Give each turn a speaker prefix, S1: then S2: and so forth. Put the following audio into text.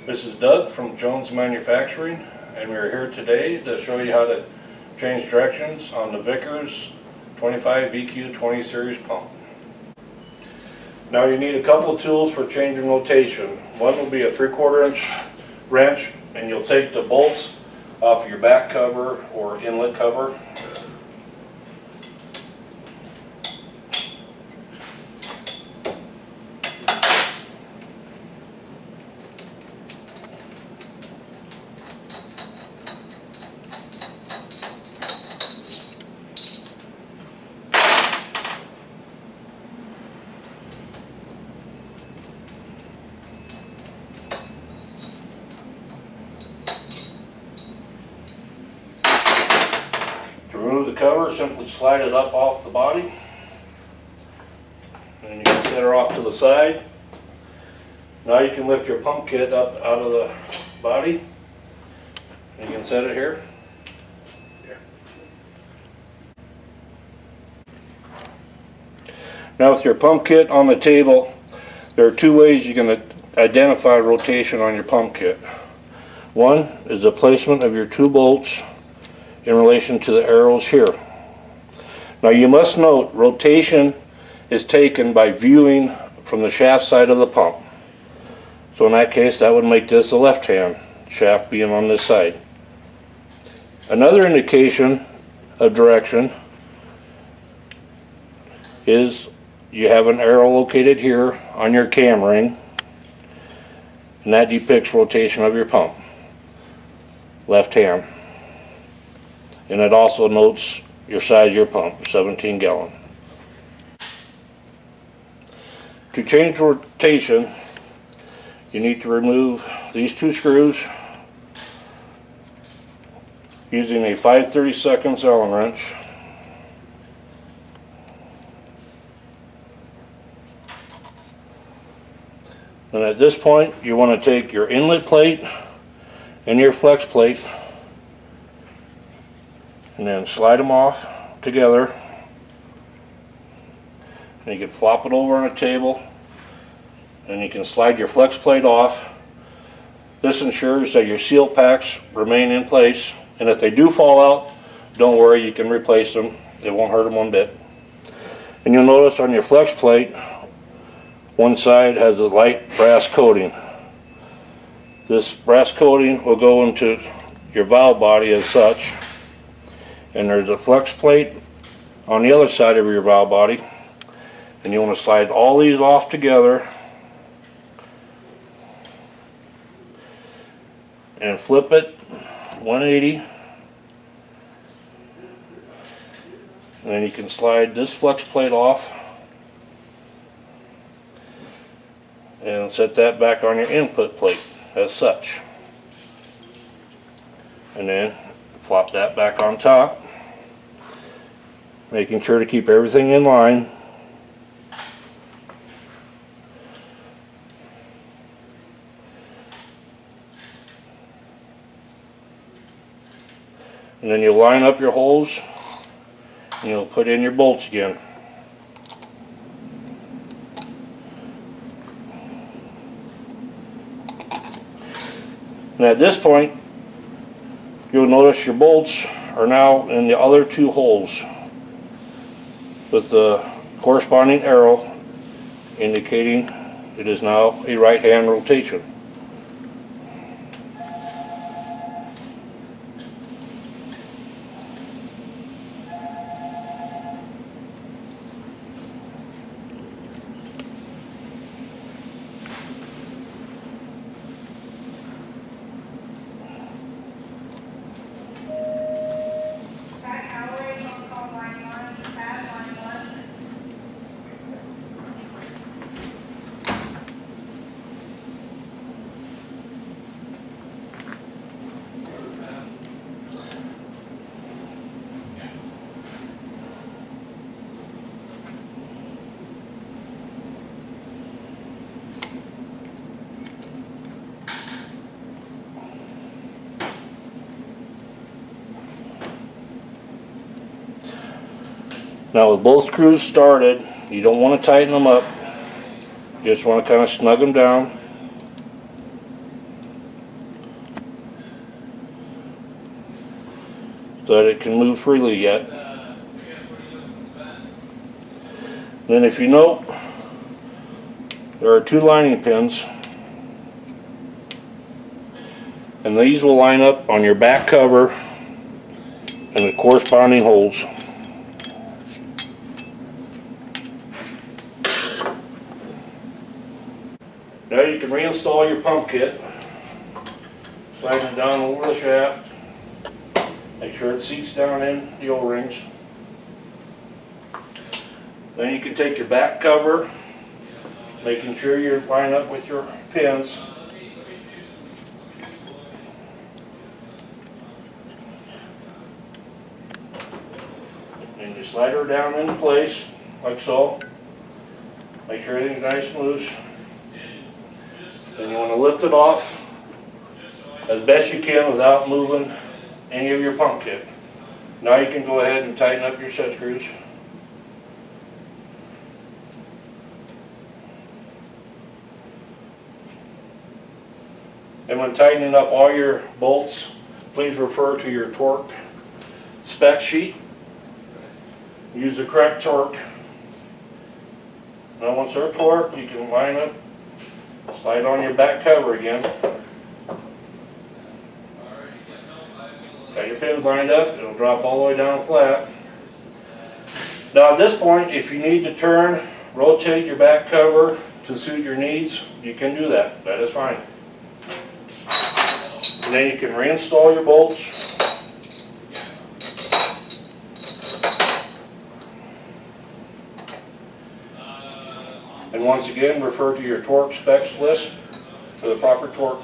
S1: This is Doug from Jones Manufacturing, and we're here today to show you how to change directions on the Vickers 25 VQ 20 series pump. Now you need a couple of tools for changing rotation. One will be a 3/4 inch wrench, and you'll take the bolts off your back cover or inlet cover. To remove the cover, simply slide it up off the body, and you can set her off to the side. Now you can lift your pump kit up out of the body. You can set it here. Now with your pump kit on the table, there are two ways you can identify rotation on your pump kit. One is the placement of your two bolts in relation to the arrows here. Now you must note, rotation is taken by viewing from the shaft side of the pump. So in that case, that would make this the left hand, shaft being on this side. Another indication of direction is you have an arrow located here on your cam ring, and that depicts rotation of your pump, left hand. And it also notes your size of your pump, 17 gallon. To change rotation, you need to remove these two screws using a 5/32 Allen wrench. And at this point, you want to take your inlet plate and your flex plate and then slide them off together, and you can flop it over on a table, and you can slide your flex plate off. This ensures that your seal packs remain in place, and if they do fall out, don't worry, you can replace them. It won't hurt them one bit. And you'll notice on your flex plate, one side has a light brass coating. This brass coating will go into your valve body as such. And there's a flex plate on the other side of your valve body, and you want to slide all these off together and flip it 180, and then you can slide this flex plate off and set that back on your input plate as such, and then flop that back on top, making sure to keep everything in line. And then you'll line up your holes and you'll put in your bolts again. And at this point, you'll notice your bolts are now in the other two holes with the corresponding arrow indicating it is now a right hand rotation. Now with both screws started, you don't want to tighten them up. You just want to kind of snug them down. so that it can move freely yet. Then if you note, there are 2 lining pins, and these will line up on your back cover and the corresponding holes. Now you can reinstall your pump kit, sliding it down over the shaft. Make sure it seats down in the O-rings. Then you can take your back cover, making sure you're lined up with your pins. And you slide her down into place, like so. Make sure everything's nice and loose. Then you want to lift it off as best you can without moving any of your pump kit. Now you can go ahead and tighten up your set screws. And when tightening up all your bolts, please refer to your torque spec sheet. Use the correct torque. Now once they're torqued, you can line up, slide on your back cover again. Got your pins lined up, it'll drop all the way down flat. Now at this point, if you need to turn, rotate your back cover to suit your needs, you can do that. That is fine. And then you can reinstall your bolts. And once again, refer to your torque specs list for the proper torque.